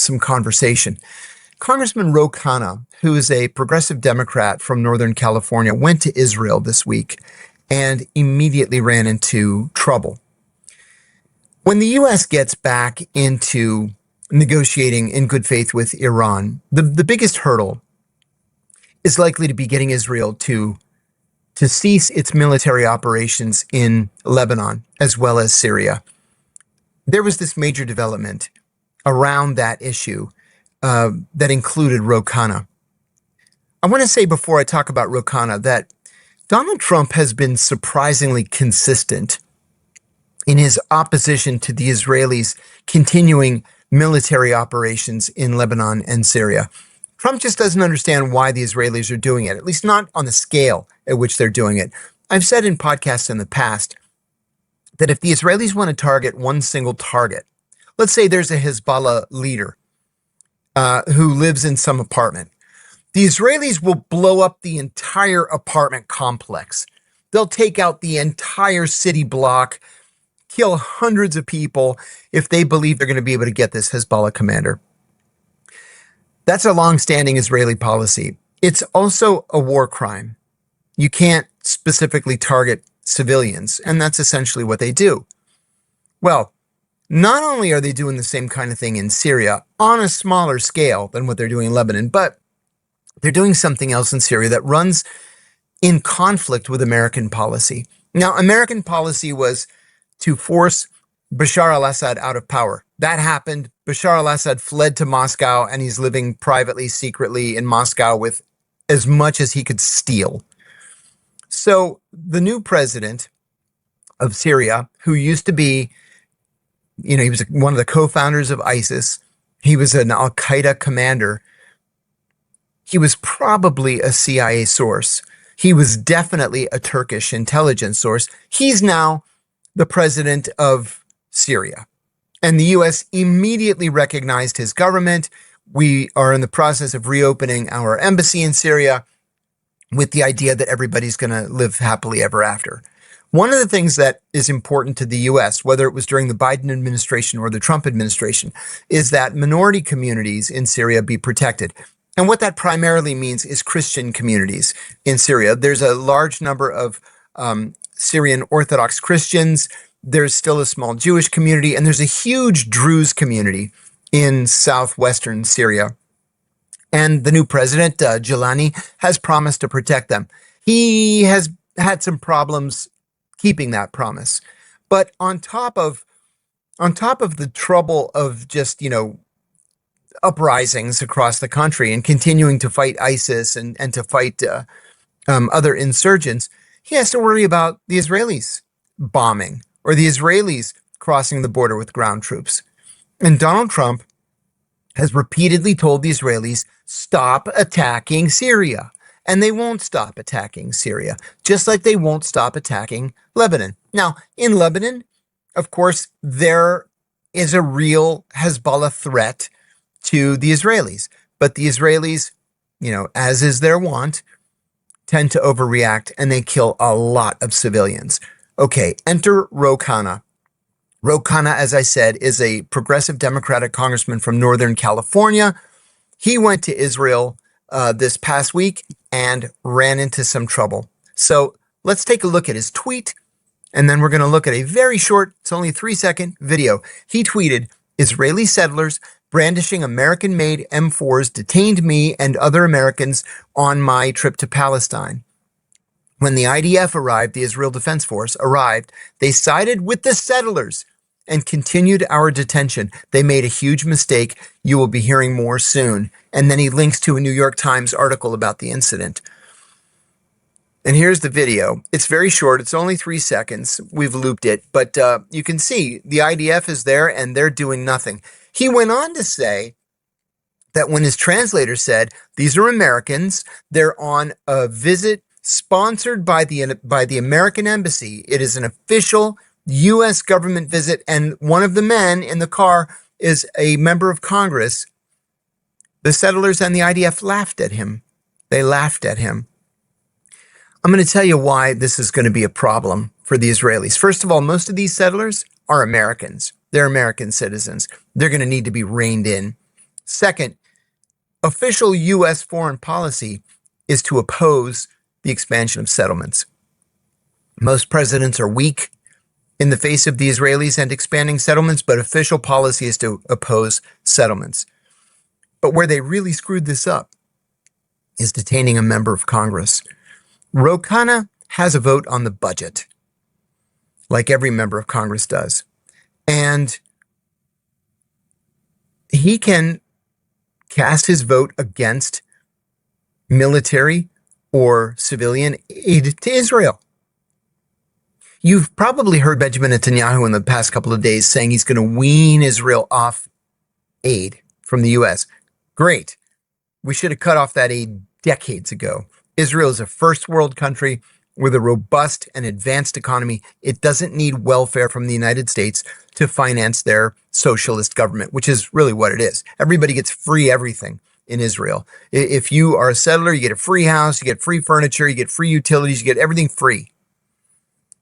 some conversation. Congressman Khanna, who is a progressive Democrat from Northern California, went to Israel this week and immediately ran into trouble. When the U.S. gets back into negotiating in good faith with Iran, the biggest hurdle is likely to be getting Israel to cease its military operations in Lebanon as well as Syria. There was this major development around that issue that included Khanna. I want to say before I talk about Khanna that Donald Trump has been surprisingly consistent in his opposition to the Israelis continuing military operations in Lebanon and Syria. Trump just doesn't understand why the Israelis are doing it, at least not on the scale at which they're doing it. I've said in podcasts in the past that if the Israelis want to target one single target, let's say there's a Hezbollah leader who lives in some apartment, the Israelis will blow up the entire apartment complex. They'll take out the entire city block, kill hundreds of people if they believe they're going to be able to get this Hezbollah commander. That's a long-standing Israeli policy. It's also a war crime. You can't specifically target civilians, and that's essentially what they do. Well, not only are they doing the same kind of thing in Syria on a smaller scale than what they're doing in Lebanon, but they're doing something else in Syria that runs in conflict with American policy. Now, American policy was to force Bashar al-Assad out of power. That happened. Bashar al-Assad fled to Moscow, and he's living privately, secretly in Moscow with as much as he could steal. So the new president of Syria, who used to be, he was one of the co-founders of ISIS. He was an al-Qaeda commander. He was probably a CIA source. He was definitely a Turkish intelligence source. He's now the president of Syria. And the U.S. immediately recognized his government. We are in the process of reopening our embassy in Syria with the idea that everybody's going to live happily ever after. One of the things that is important to the U.S., whether it was during the Biden administration or the Trump administration, is that minority communities in Syria be protected. And what that primarily means is Christian communities in Syria. There's a large number of Syrian Orthodox Christians. There's still a small Jewish community, and there's a huge Druze community in southwestern Syria. And the new president, Gilani, has promised to protect them. He has had some problems keeping that promise. But on top of the trouble of just, uprisings across the country and continuing to fight ISIS and to fight other insurgents, he has to worry about the Israelis bombing or the Israelis crossing the border with ground troops. And Donald Trump has repeatedly told the Israelis, stop attacking Syria. And they won't stop attacking Syria, just like they won't stop attacking Lebanon. Now, in Lebanon, of course, there is a real Hezbollah threat to the Israelis. But the Israelis, as is their wont, tend to overreact, and they kill a lot of civilians. Okay, enter Khanna. Khanna, as I said, is a progressive Democratic congressman from Northern California. He went to Israel this past week and ran into some trouble. So let's take a look at his tweet, and then we're going to look at a very short, it's only a 3-second video. He tweeted, Israeli settlers brandishing American-made M4s detained me and other Americans on my trip to Palestine. When the IDF arrived, the Israel Defense Force arrived, they sided with the settlers and continued our detention. They made a huge mistake. You will be hearing more soon. And then he links to a New York Times article about the incident. And here's the video. It's very short. It's only 3 seconds. We've looped it. But you can see the IDF is there and they're doing nothing. He went on to say that when his translator said, these are Americans, they're on a visit sponsored by the American Embassy. It is an official U.S. government visit, and one of the men in the car is a member of Congress. The settlers and the IDF laughed at him. They laughed at him. I'm going to tell you why this is going to be a problem for the Israelis. First of all, most of these settlers are Americans. They're American citizens. They're going to need to be reined in. Second, official U.S. foreign policy is to oppose the expansion of settlements. Most presidents are weak in the face of the Israelis and expanding settlements, but official policy is to oppose settlements. But where they really screwed this up is detaining a member of Congress. Khanna has a vote on the budget, like every member of Congress does. And he can cast his vote against military or civilian aid to Israel. You've probably heard Benjamin Netanyahu in the past couple of days saying he's going to wean Israel off aid from the U.S. Great. We should have cut off that aid decades ago. Israel is a first world country with a robust and advanced economy. It doesn't need welfare from the United States to finance their socialist government, which is really what it is. Everybody gets free everything in Israel. If you are a settler, you get a free house, you get free furniture, you get free utilities, you get everything free.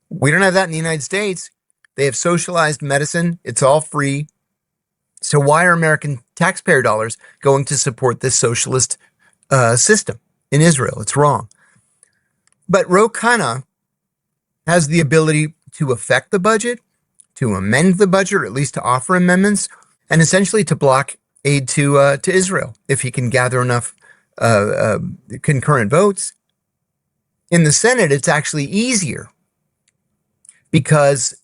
We don't have that in the United States. They have socialized medicine. It's all free. So why are American taxpayer dollars going to support this socialist system in Israel? It's wrong. But Khanna has the ability to affect the budget, to amend the budget, or at least to offer amendments, and essentially to block aid to Israel if he can gather enough concurrent votes. In the Senate, it's actually easier because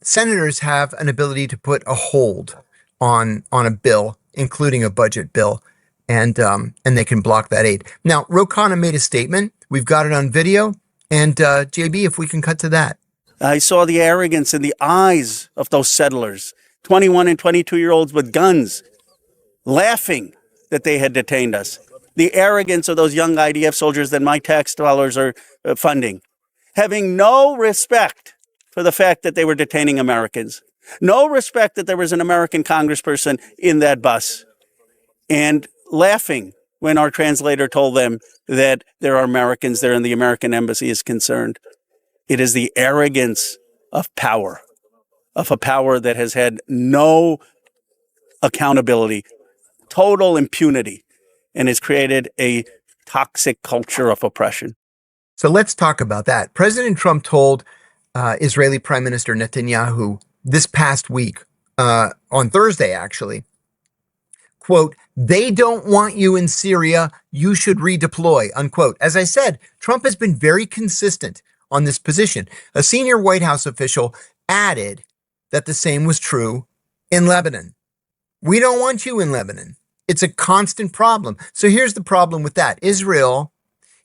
senators have an ability to put a hold on a bill, including a budget bill, and they can block that aid. Now, Khanna made a statement. We've got it on video. And JB, if we can cut to that. I saw the arrogance in the eyes of those settlers, 21 and 22-year-olds with guns, laughing that they had detained us. The arrogance of those young IDF soldiers that my tax dollars are funding, having no respect for the fact that they were detaining Americans, no respect that there was an American congressperson in that bus, and laughing when our translator told them that there are Americans there and the American embassy is concerned. It is the arrogance of power, of a power that has had no accountability, total impunity, and has created a toxic culture of oppression. So let's talk about that. President Trump told Israeli Prime Minister Netanyahu this past week, on Thursday actually, quote, "They don't want you in Syria. You should redeploy," unquote. As I said, Trump has been very consistent on this position. A senior White House official added that the same was true in Lebanon. We don't want you in Lebanon. It's a constant problem. So here's the problem with that. Israel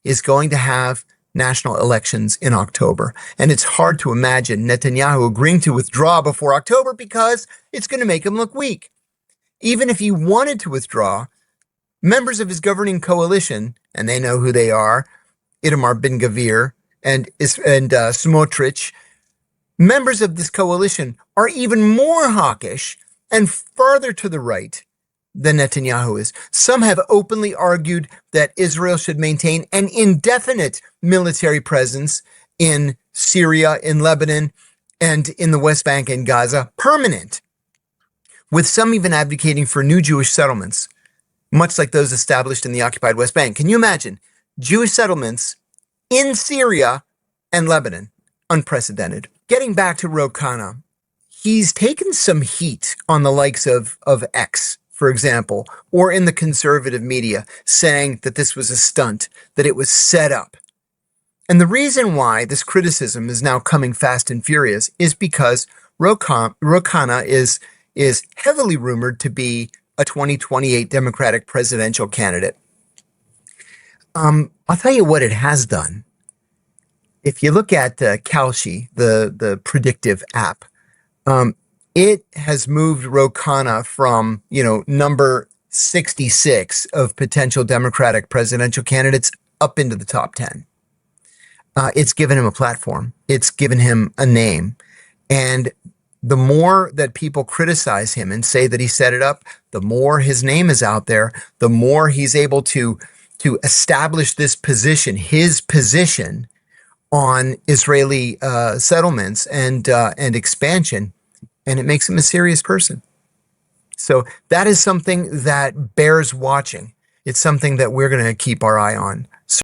is going to have national elections in October. And it's hard to imagine Netanyahu agreeing to withdraw before October because it's going to make him look weak. Even if he wanted to withdraw, members of his governing coalition, and they know who they are, Itamar Ben-Gvir and Smotrich, members of this coalition are even more hawkish and farther to the right than Netanyahu is. Some have openly argued that Israel should maintain an indefinite military presence in Syria, in Lebanon, and in the West Bank and Gaza, permanent, with some even advocating for new Jewish settlements, much like those established in the occupied West Bank. Can you imagine Jewish settlements in Syria and Lebanon? Unprecedented. Getting back to Khanna, he's taken some heat on the likes of X, for example, or in the conservative media, saying that this was a stunt, that it was set up. And the reason why this criticism is now coming fast and furious is because Khanna is heavily rumored to be a 2028 Democratic presidential candidate. I'll tell you what it has done. If you look at Kalshi, the predictive app, it has moved Khanna from, number 66 of potential Democratic presidential candidates up into the top 10. It's given him a platform. It's given him a name. And the more that people criticize him and say that he set it up, the more his name is out there, the more he's able to establish this position, his position on Israeli settlements and expansion, and it makes him a serious person. So that is something that bears watching. It's something that we're going to keep our eye on.